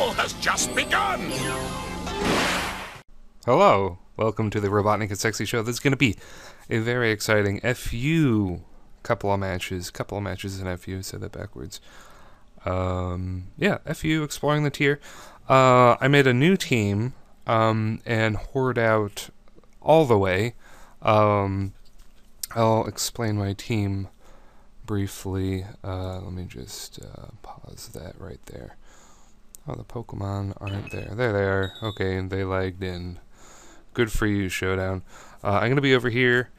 battle has just begun! Hello, welcome to the RobotnikIsSexy show. This is going to be a very exciting FU couple of matches in FU, said that backwards. Yeah, FU, exploring the tier. I made a new team, and hoard out all the way. I'll explain my team briefly. Let me just pause that right there. Oh, the Pokemon aren't there. There they are. Okay, and they lagged in. Good for you, Showdown. I'm going to be over here.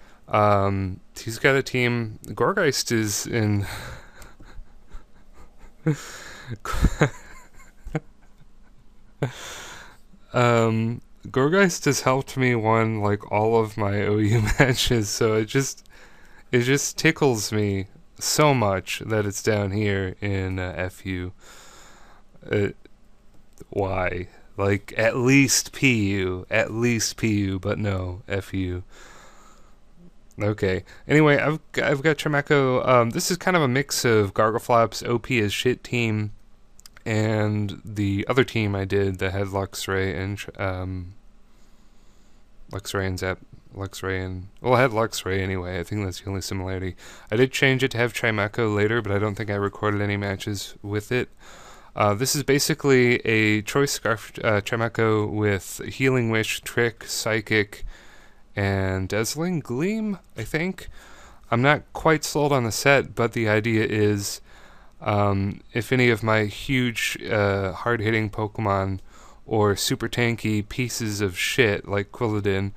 He's got a team. Gorgeist is in... Gorgeist has helped me win like all of my OU matches, so it just tickles me so much that it's down here in FU. Why? Like at least PU, but no, FU. Okay. Anyway, I've got Chimecho. This is kind of a mix of Gargleflop's OP as shit team and the other team I did that had Luxray and well, I had Luxray anyway. I think that's the only similarity. I did change it to have Chimecho later, but I don't think I recorded any matches with it. This is basically a Choice Scarf Chimecho with Healing Wish, Trick, Psychic, and Dazzling Gleam, I think. I'm not quite sold on the set, but the idea is if any of my huge hard-hitting Pokemon or super tanky pieces of shit like Quilladin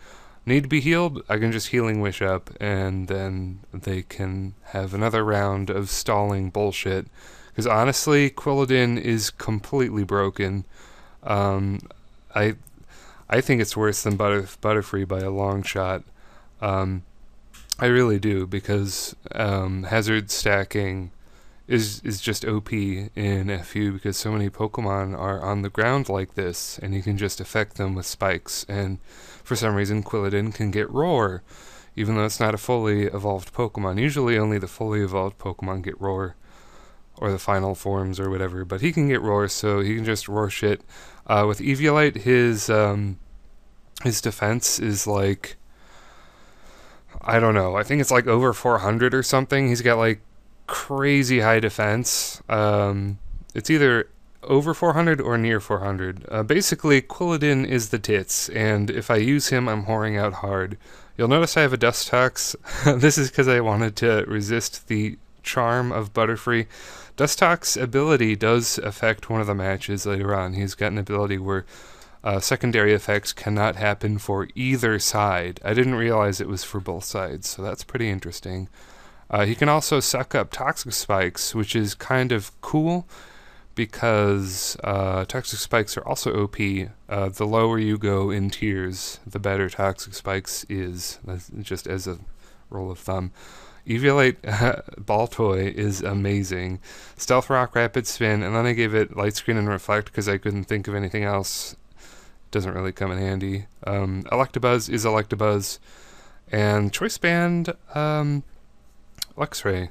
need to be healed, I can just Healing Wish up, and then they can have another round of stalling bullshit. Because honestly, Quilladin is completely broken. I think it's worse than Butterfree by a long shot. I really do, because hazard stacking is just OP in FU, because so many Pokemon are on the ground like this, and you can just affect them with spikes. And for some reason, Quilladin can get Roar, even though it's not a fully evolved Pokemon. Usually only the fully evolved Pokemon get Roar, or the final forms or whatever, but he can get Roar, so he can just roar shit. With Eviolite, his defense is like, I don't know, I think it's like over 400 or something. He's got like crazy high defense. It's either over 400 or near 400. Basically, Quilladin is the tits, and if I use him, I'm whoring out hard. You'll notice I have a Dustox. This is because I wanted to resist the charm of Butterfree. Dustox's ability does affect one of the matches later on. He's got an ability where secondary effects cannot happen for either side. I didn't realize it was for both sides, so that's pretty interesting. He can also suck up Toxic Spikes, which is kind of cool, because Toxic Spikes are also OP. The lower you go in tiers, the better Toxic Spikes is. That's just as a rule of thumb. Eviolite Baltoy is amazing. Stealth Rock, Rapid Spin, and then I gave it Light Screen and Reflect because I couldn't think of anything else. Doesn't really come in handy. Electabuzz is Electabuzz. And Choice Band, Luxray.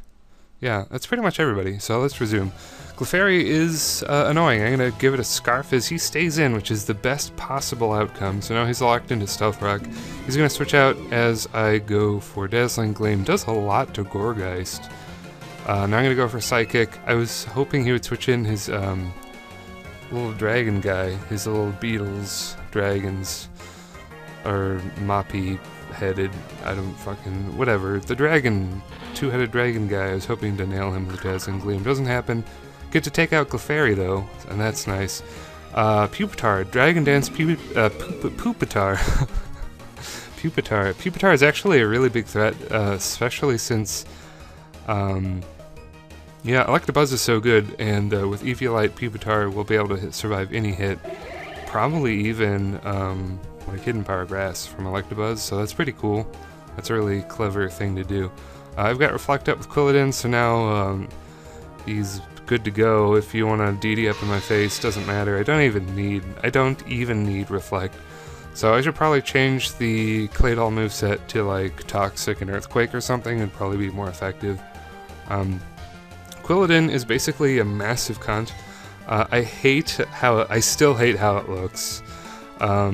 Yeah, that's pretty much everybody, so let's resume. Clefairy is annoying. I'm going to give it a Scarf as he stays in, which is the best possible outcome. So now he's locked into Stealth Rock. He's going to switch out as I go for Dazzling Gleam. Does a lot to Gorgeist. Now I'm going to go for Psychic. I was hoping he would switch in his little dragon guy, his little Beetles dragons, or Moppy-headed, I don't fucking, whatever. The dragon, two-headed dragon guy, I was hoping to nail him with Dazzling Gleam. Doesn't happen. Get to take out Clefairy though, and that's nice. Pupitar, Dragon Dance Pupitar. Pupitar. Pupitar is actually a really big threat, especially since, yeah, Electabuzz is so good, and with Eviolite, Pupitar will be able to survive any hit. Probably even, like Hidden Power Grass from Electabuzz, so that's pretty cool. That's a really clever thing to do. I've got Reflect up with Quilladin, so now he's good to go. If you want to DD up in my face, doesn't matter. I don't even need Reflect. So I should probably change the Claydol moveset to like Toxic and Earthquake or something. It'd probably be more effective. Quilladin is basically a massive cunt. I still hate how it looks. I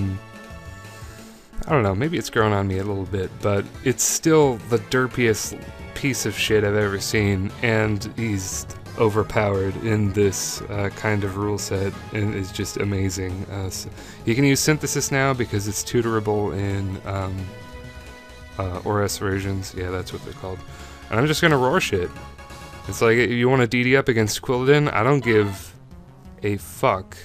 don't know, maybe it's grown on me a little bit, but it's still the derpiest piece of shit I've ever seen, and he's overpowered in this kind of rule set, and is just amazing. So you can use synthesis now because it's tutorable in ORS versions. Yeah, that's what they're called. And I'm just gonna roar shit. It's like, you want to DD up against Quilladin? I don't give a fuck.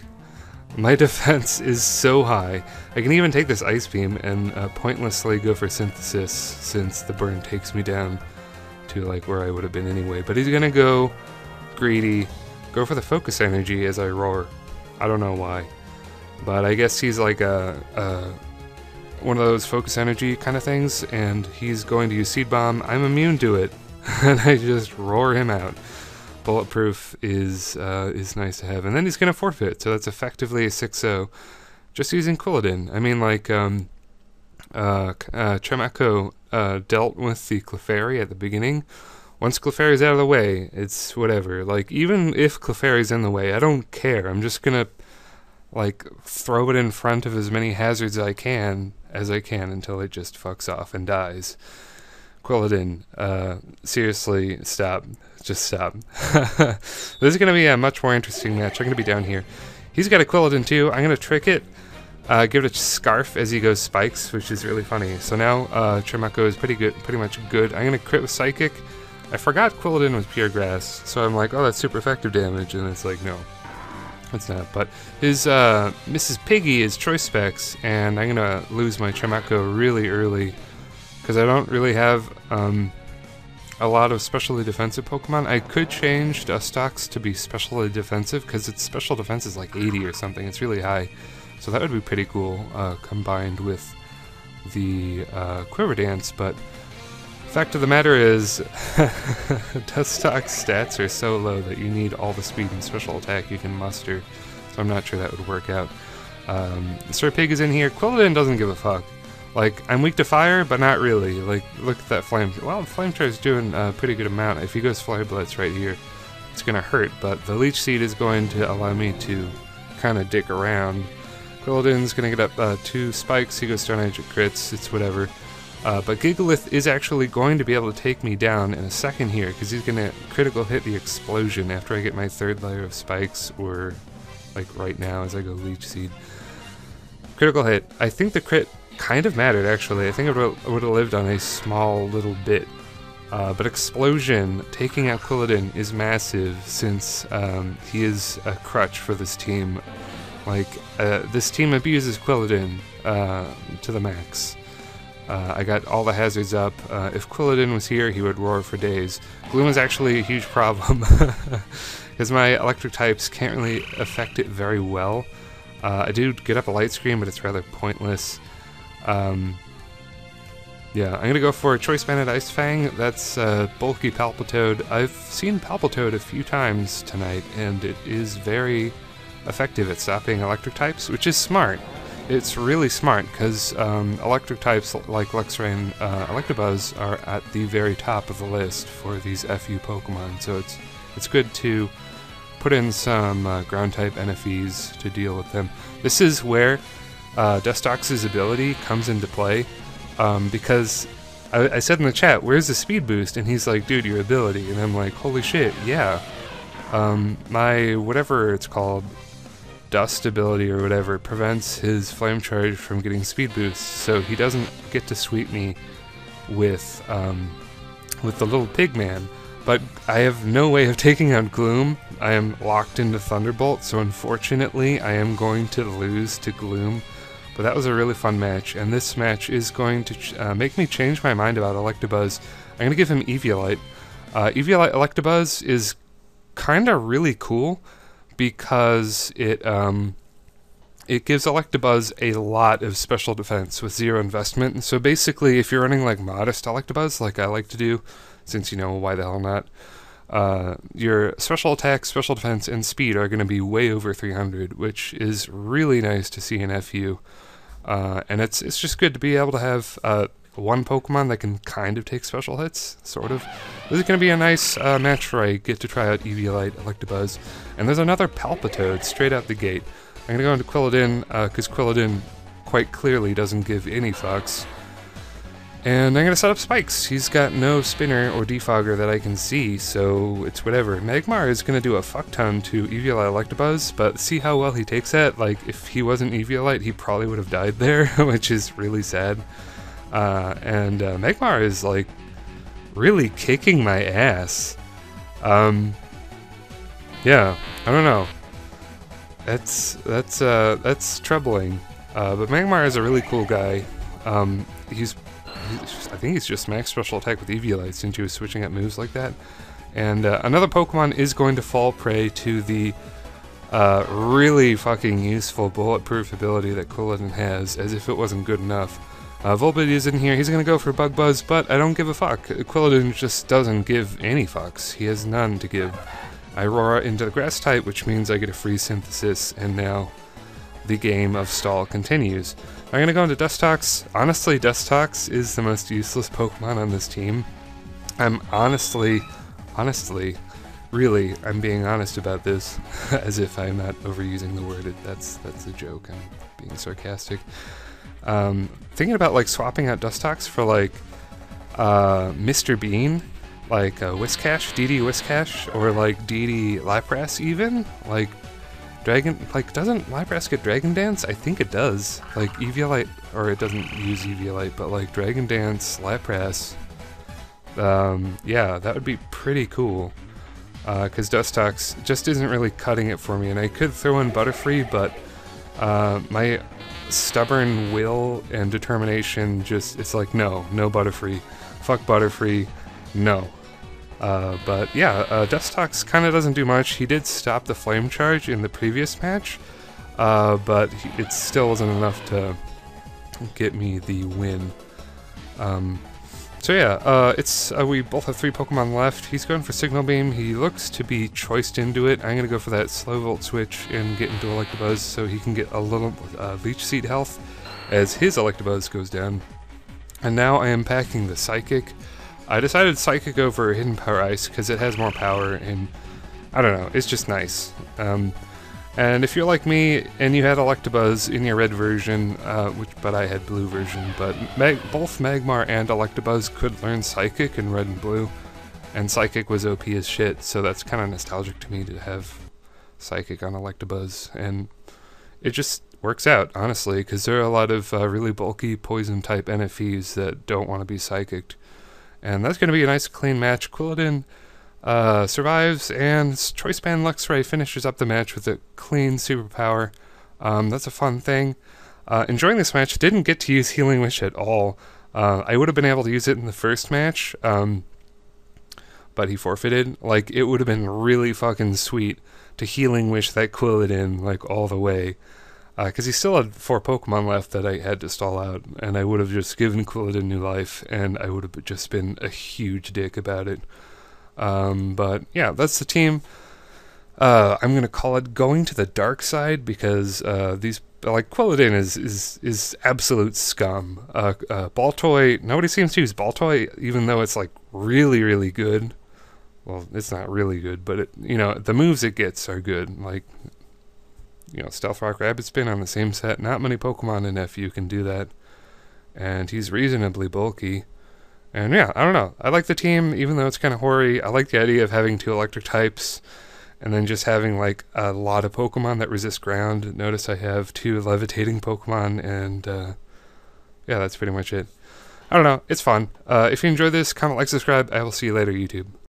My defense is so high. I can even take this Ice Beam and pointlessly go for Synthesis, since the burn takes me down to like where I would have been anyway. But he's gonna go greedy, go for the Focus Energy as I roar. I don't know why. But I guess he's like one of those Focus Energy kind of things, and he's going to use Seed Bomb. I'm immune to it, and I just roar him out. Bulletproof is nice to have, and then he's gonna forfeit, so that's effectively a 6-0 just using Quilladin. I mean, like Tremako dealt with the Clefairy at the beginning. Once Clefairy's out of the way, it's whatever. Like, even if Clefairy's in the way, I don't care. I'm just gonna like throw it in front of as many hazards as I can until it just fucks off and dies. Quilladin, seriously, stop. Just stop. This is going to be a much more interesting match. I'm going to be down here. He's got a Quilladin too. I'm going to trick it, give it a Scarf as he goes Spikes, which is really funny. So now Tremako is pretty much good. I'm going to crit with Psychic. I forgot Quilladin was Pure Grass, so I'm like, oh, that's super effective damage, and it's like, no, it's not. But his Mrs. Piggy is Choice Specs, and I'm going to lose my Tremako really early, because I don't really have a lot of specially defensive Pokemon. I could change Dustox to be specially defensive, because its special defense is like 80 or something. It's really high. So that would be pretty cool, combined with the Quiver Dance. But fact of the matter is, Dustox stats are so low that you need all the speed and special attack you can muster. So I'm not sure that would work out. Sir Pig is in here. Quilladin doesn't give a fuck. Like, I'm weak to fire, but not really. Like, look at that flame. Well, Flame Charge is doing a pretty good amount. If he goes Flare Blitz right here, it's going to hurt, but the Leech Seed is going to allow me to kind of dick around. Quilladin's going to get up 2 Spikes. He goes Stone Edge, it crits. It's whatever. But Gigalith is actually going to be able to take me down in a second here, because he's going to critical hit the Explosion after I get my 3rd layer of Spikes, or like right now as I go Leech Seed. Critical hit. I think the crit kind of mattered, actually. I think it would have lived on a small little bit. But Explosion, taking out Quilladin, is massive, since he is a crutch for this team. Like, this team abuses Quilladin to the max. I got all the hazards up. If Quilladin was here, he would roar for days. Gloom is actually a huge problem, because my electric types can't really affect it very well. I do get up a Light Screen, but it's rather pointless. Yeah, I'm gonna go for Choice Banded Ice Fang. That's bulky Palpitoad. I've seen Palpitoad a few times tonight, and it is very effective at stopping electric types, which is smart. It's really smart, because electric types like Luxray and Electabuzz are at the very top of the list for these FU Pokemon, so it's good to put in some ground type NFEs to deal with them. This is where Dustox's ability comes into play, because I said in the chat, where's the speed boost? And he's like, dude, your ability. And I'm like, holy shit, yeah. My, whatever it's called, Dust ability or whatever, prevents his Flame Charge from getting speed boosts, so he doesn't get to sweep me with the little Pigman. But I have no way of taking out Gloom. I am locked into Thunderbolt, so unfortunately I am going to lose to Gloom. But that was a really fun match, and this match is going to make me change my mind about Electabuzz. I'm going to give him Eviolite. Eviolite Electabuzz is kind of really cool, because it gives Electabuzz a lot of special defense with 0 investment. So basically, if you're running like modest Electabuzz, like I like to do, since, you know, why the hell not, your special attack, special defense, and speed are going to be way over 300, which is really nice to see in FU. And it's just good to be able to have one Pokemon that can kind of take special hits, sort of. This is going to be a nice match where I get to try out Eviolite, Electabuzz, and there's another Palpitoad straight out the gate. I'm going to go into Quilladin, because Quilladin quite clearly doesn't give any fucks. And I'm going to set up Spikes. He's got no Spinner or Defogger that I can see, so it's whatever. Magmar is going to do a fuck ton to Eviolite Electabuzz, but see how well he takes that? Like, if he wasn't Eviolite, he probably would have died there, which is really sad. And Magmar is, like, really kicking my ass. Yeah, I don't know. That's troubling. But Magmar is a really cool guy. I think he's just max special attack with Eviolite since he was switching up moves like that. And another Pokemon is going to fall prey to the really fucking useful bulletproof ability that Quilladin has, as if it wasn't good enough. Volbeat is in here, he's going to go for Bug Buzz, but I don't give a fuck. Quilladin just doesn't give any fucks. He has none to give. I roar into the Grass type, which means I get a free Synthesis, and now the game of Stall continues. I'm going to go into Dustox. Honestly, Dustox is the most useless Pokemon on this team. I'm really, I'm being honest about this, as if I'm not overusing the word. That's a joke, I'm being sarcastic. Thinking about, like, swapping out Dustox for, like, Mr. Bean, like Whiscash, DD Whiscash, or, like, DD Lapras even? Like, doesn't Lapras get Dragon Dance? I think it does. Like, Eviolite, or it doesn't use Eviolite, but, like, Dragon Dance, Lapras, yeah, that would be pretty cool. Because Dustox just isn't really cutting it for me, and I could throw in Butterfree, but my stubborn will and determination just, it's like, no Butterfree. Fuck Butterfree, no. But yeah, Dustox kind of doesn't do much. He did stop the Flame Charge in the previous match, but it still wasn't enough to get me the win. So yeah, we both have 3 Pokemon left. He's going for Signal Beam. He looks to be choiced into it. I'm going to go for that Slow Volt switch and get into Electabuzz so he can get a little Leech Seed health as his Electabuzz goes down. And now I am packing the Psychic. I decided Psychic over Hidden Power Ice because it has more power, and I don't know, it's just nice. And if you're like me and you had Electabuzz in your red version, but I had blue version, but both Magmar and Electabuzz could learn Psychic in red and blue, and Psychic was OP as shit, so that's kind of nostalgic to me to have Psychic on Electabuzz, and it just works out, honestly, because there are a lot of really bulky poison-type NFEs that don't want to be Psychicked. And that's going to be a nice clean match. Quilladin survives, and Choice Band Luxray finishes up the match with a clean superpower. That's a fun thing. Enjoying this match. Didn't get to use Healing Wish at all. I would have been able to use it in the first match, but he forfeited. Like, it would have been really fucking sweet to Healing Wish that Quilladin, like, all the way. Because he still had 4 Pokemon left that I had to stall out, and I would have just given Quilladin new life, and I would have just been a huge dick about it. But yeah, that's the team. I'm going to call it going to the dark side, because Quilladin is absolute scum. Baltoy, nobody seems to use Baltoy, even though it's, like, really, really good. Well, it's not really good, but the moves it gets are good. Like, Stealth Rock Rapid Spin on the same set. Not many Pokemon in FU can do that. And he's reasonably bulky. And yeah, I don't know. I like the team, even though it's kind of hoary. I like the idea of having 2 electric types, and then just having, like, a lot of Pokemon that resist ground. Notice I have 2 levitating Pokemon, and yeah, that's pretty much it. I don't know. It's fun. If you enjoyed this, comment, like, subscribe. I will see you later, YouTube.